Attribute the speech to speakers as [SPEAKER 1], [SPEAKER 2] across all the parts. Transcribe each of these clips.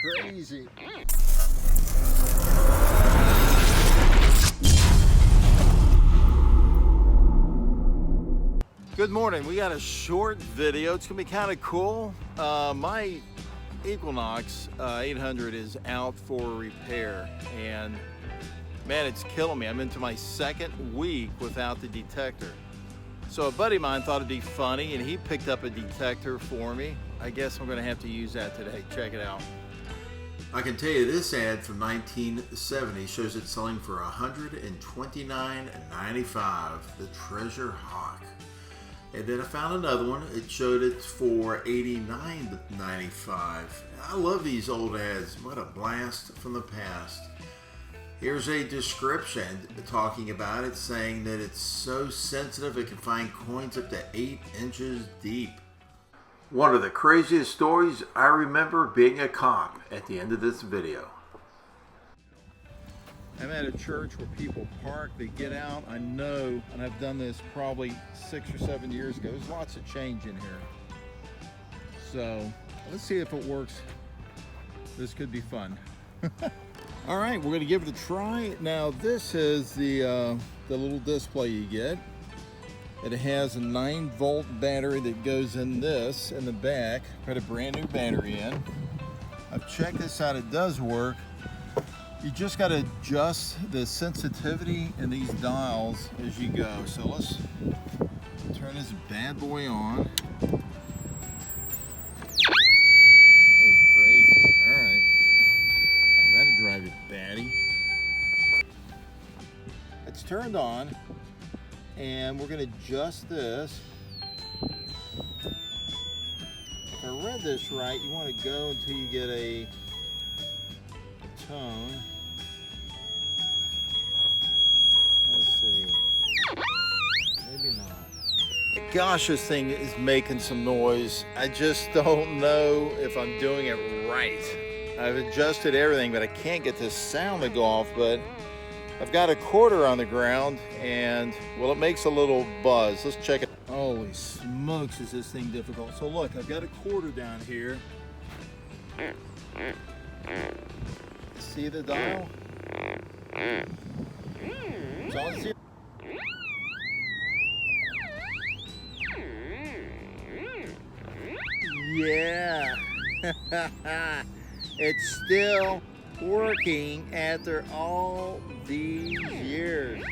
[SPEAKER 1] crazy. Good morning. We got a short video. It's gonna be kind of cool. My Equinox 800 is out for repair, and man, it's killing me. I'm into my second week without the detector. So a buddy of mine thought it'd be funny, and he picked up a detector for me. I guess I'm gonna have to use that today. Check it out. I can tell you this ad from 1970 shows it selling for $129.95, the Treasure Hawk. And then I found another one. It showed it for $89.95. I love these old ads. What a blast from the past. Here's a description talking about it, saying that it's so sensitive it can find coins up to 8 inches deep. One of the craziest stories I remember being a cop at the end of this video. I'm at a church where people park, they get out. I know, and I've done this probably 6 or 7 years ago. There's lots of change in here. So let's see if it works. This could be fun. All right, we're gonna give it a try. Now this is the little display you get. It has a 9-volt battery that goes in this in the back. Put a brand new battery in. I've checked this out, it does work. You just got to adjust the sensitivity in these dials as you go. So let's turn this bad boy on. That was crazy. All right. That'll drive you batty. It's turned on, and we're going to adjust this. If I read this right, you want to go until you get a tone. Let's see. Maybe not. Gosh, this thing is making some noise. I just don't know if I'm doing it right. I've adjusted everything, but I can't get this sound to go off. But I've got a quarter on the ground, and well, it makes a little buzz. Let's check it. Holy smokes, is this thing difficult. So look, I've got a quarter down here. See the dial? It's on zero. Yeah. It's still working after all these years.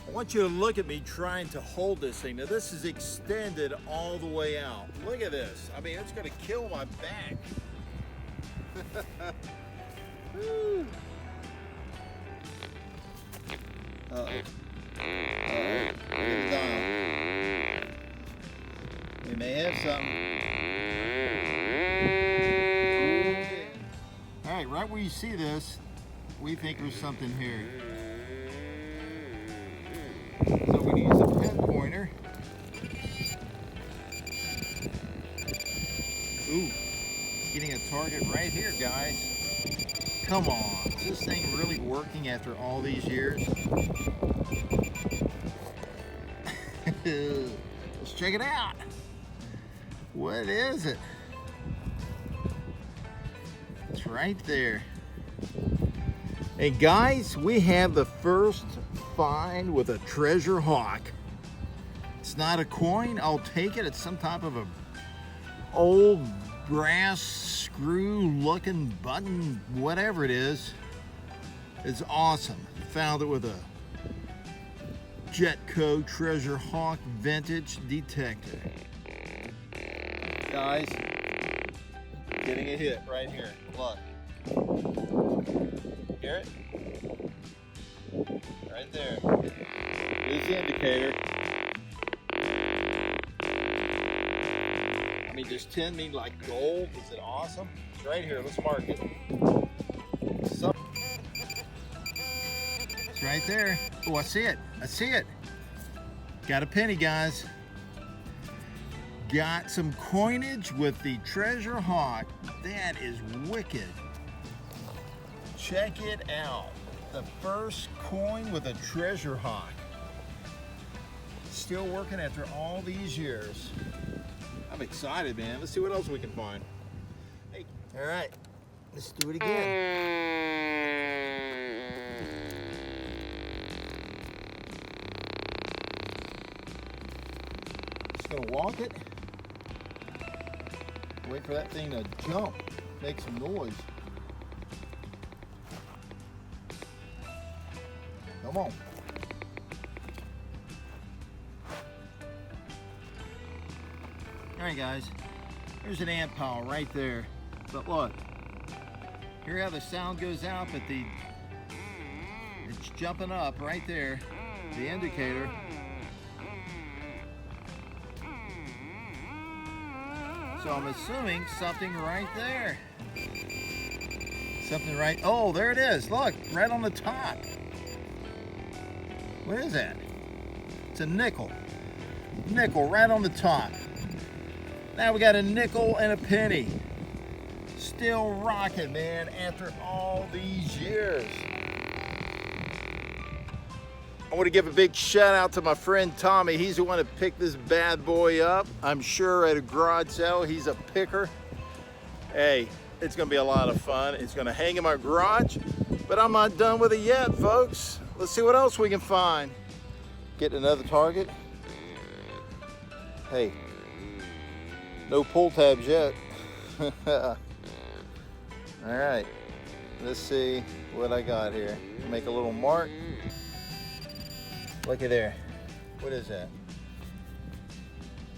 [SPEAKER 1] I want you to look at me trying to hold this thing. Now this is extended all the way out. Look at this. I mean, it's gonna kill my back. Woo. Uh-oh. Get it down. We may have something. All right, right where you see this, we think there's something here. So we use a pinpointer. Ooh, getting a target right here, guys. Come on, is this thing really working after all these years? Let's check it out. What is it? It's right there. Hey guys, we have the first find with a Treasure Hawk. It's not a coin, I'll take it. It's some type of a old brass screw looking button, whatever it is. It's awesome. Found it with a Jetco Treasure Hawk vintage detector. Guys, getting a hit right here. Look. Hear it? Right there. Here's the indicator. I mean, does 10 mean like gold? Is it awesome? It's right here. Let's mark it. It's right there. Oh, I see it. I see it. Got a penny, guys. Got some coinage with the Treasure Hawk. That is wicked. Check it out. The first coin with a Treasure Hawk. Still working after all these years. I'm excited, man. Let's see what else we can find. Hey, all right, let's do it again. Just gonna walk it. Wait for that thing to jump, make some noise. Come on. All right, guys, there's an ant pile right there. But look, hear how the sound goes out, but it's jumping up right there, the indicator. So I'm assuming something right there. Something right, oh, there it is. Look, right on the top. What is that? It's a nickel. Nickel right on the top. Now we got a nickel and a penny. Still rocking, man, after all these years. I want to give a big shout out to my friend Tommy. He's the one that picked this bad boy up. I'm sure at a garage sale, he's a picker. Hey, it's gonna be a lot of fun. It's gonna hang in my garage, but I'm not done with it yet, folks. Let's see what else we can find. Get another target. Hey, no pull tabs yet. All right, let's see what I got here. Make a little mark. Look at there. What is that?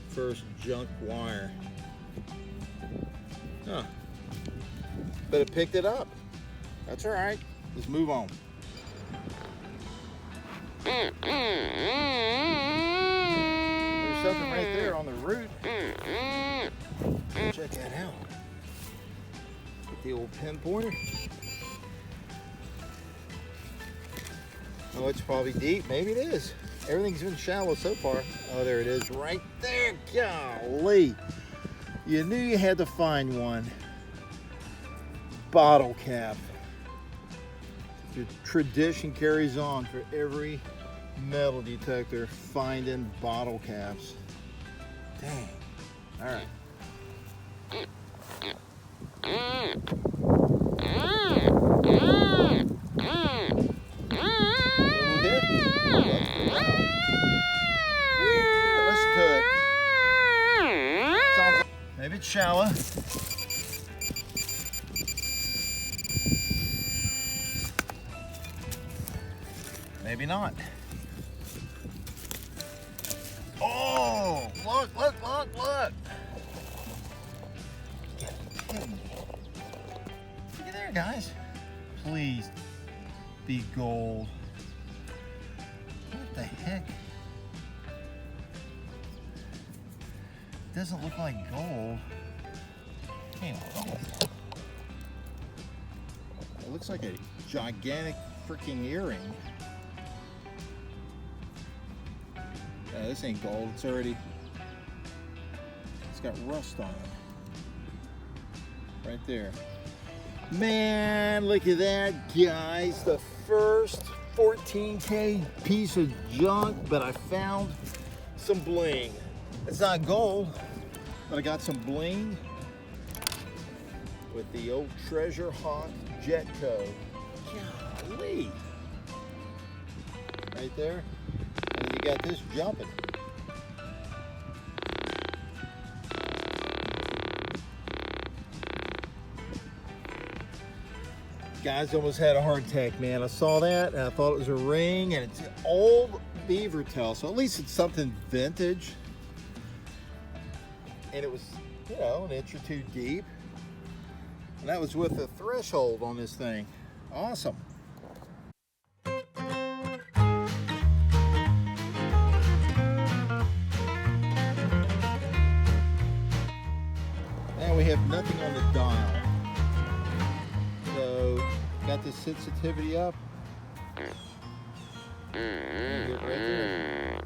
[SPEAKER 1] First junk wire. Huh. But it picked it up. That's all right. Let's move on. There's something right there on the root. Check that out. Get the old pin pointer. Oh, it's probably deep. Maybe it is. Everything's been shallow so far. Oh, there it is right there. Golly. You knew you had to find one. Bottle cap. The tradition carries on for every metal detector, finding bottle caps. Dang. All right. Let's cook. Sounds like maybe it's shallow. Maybe not. Oh, look, look, look, look. Look at there, guys. Please be gold. What the heck? Doesn't look like gold. Hey, it looks like a gigantic freaking earring. This ain't gold. It's already, it's got rust on it. Right there. Man, look at that, guys. The first 14K piece of junk, but I found some bling. It's not gold, but I got some bling with the old Treasure Hawk Jetco. Golly. Right there. And you got this jumping. Guys, almost had a heart attack, man. I saw that and I thought it was a ring, and it's an old beaver tail, so at least it's something vintage. And it was, you know, an inch or two deep. And that was with the threshold on this thing. Awesome. Now we have nothing on the dial. So, got the sensitivity up. And get right there.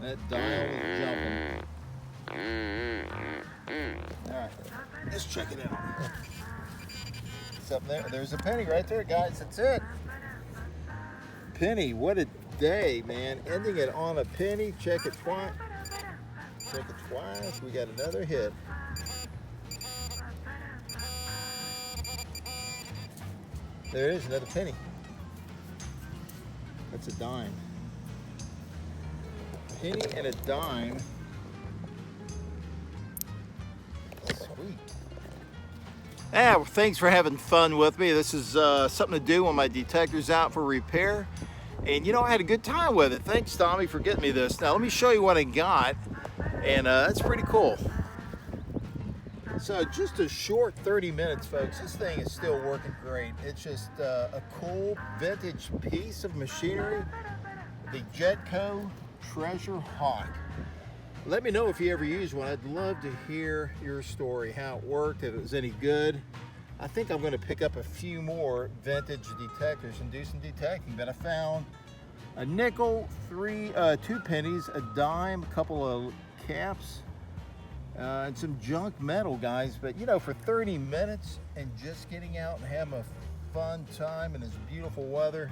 [SPEAKER 1] That dial is jumping. Alright, let's check it out. Something there. There's a penny right there, guys. That's it. Penny, what a day, man. Ending it on a penny. Check it twice. Check it twice. We got another hit. There it is, another penny. That's a dime. Penny and a dime. Sweet. Well, thanks for having fun with me. This is something to do when my detector's out for repair. And you know, I had a good time with it. Thanks, Tommy, for getting me this. Now, let me show you what I got. And that's pretty cool. So just a short 30 minutes, folks. This thing is still working great. It's just a cool vintage piece of machinery. The Jetco Treasure Hawk. Let me know if you ever use one. I'd love to hear your story, how it worked, if it was any good. I think I'm going to pick up a few more vintage detectors and do some detecting. But I found a nickel, 2 pennies, a dime, a couple of caps, and some junk metal, guys. But you know, for 30 minutes and just getting out and having a fun time in this beautiful weather,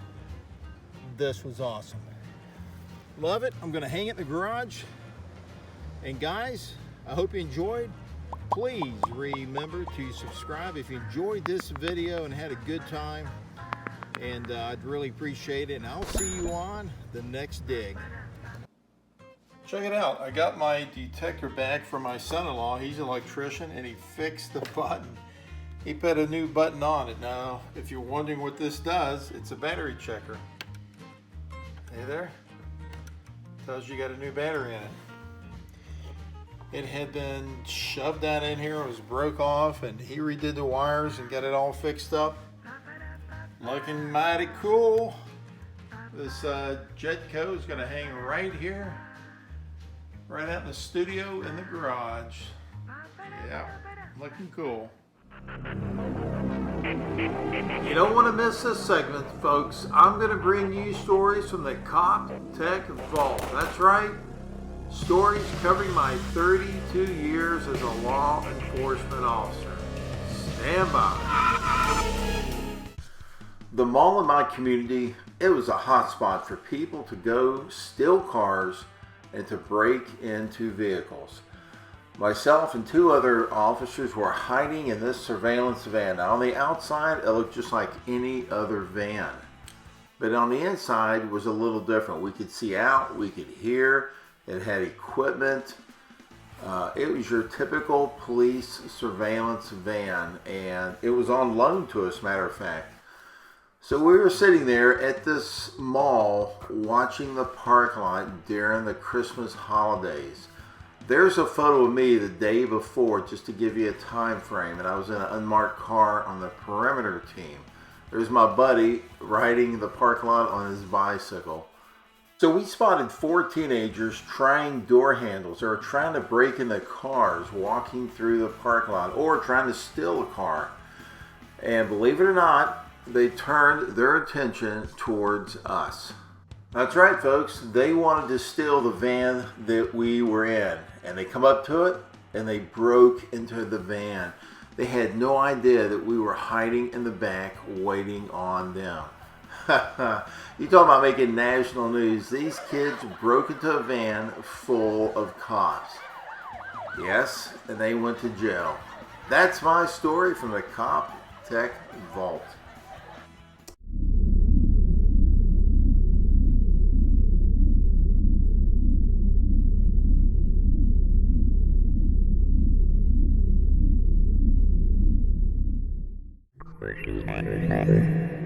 [SPEAKER 1] this was awesome. Love it. I'm going to hang it in the garage. And guys, I hope you enjoyed. Please remember to subscribe if you enjoyed this video and had a good time. And I'd really appreciate it. And I'll see you on the next dig. Check it out. I got my detector back from my son-in-law. He's an electrician, and he fixed the button. He put a new button on it. Now, if you're wondering what this does, it's a battery checker. Hey there. Tells you got a new battery in it. It had been shoved down in here, it was broke off, and he redid the wires and got it all fixed up. Looking mighty cool. This Jetco is going to hang right here, right out in the studio in the garage. Yeah, looking cool. You don't want to miss this segment, folks. I'm going to bring you stories from the COPTECH Vault. That's right. Stories covering my 32 years as a law enforcement officer. Stand by. The mall in my community, it was a hot spot for people to go steal cars and to break into vehicles. Myself and 2 other officers were hiding in this surveillance van. Now, on the outside, it looked just like any other van. But on the inside was a little different. We could see out, we could hear. It had equipment. It was your typical police surveillance van, and it was on loan to us, matter of fact. So we were sitting there at this mall watching the parking lot during the Christmas holidays. There's a photo of me the day before, just to give you a time frame, and I was in an unmarked car on the perimeter team. There's my buddy riding the parking lot on his bicycle. So we spotted 4 teenagers trying door handles. They were trying to break into cars, walking through the parking lot, or trying to steal a car. And believe it or not, they turned their attention towards us. That's right, folks. They wanted to steal the van that we were in. And they come up to it, and they broke into the van. They had no idea that we were hiding in the back, waiting on them. You talking about making national news. These kids broke into a van full of cops. Yes, and they went to jail. That's my story from the COPTECH Vault.
[SPEAKER 2] Thank you.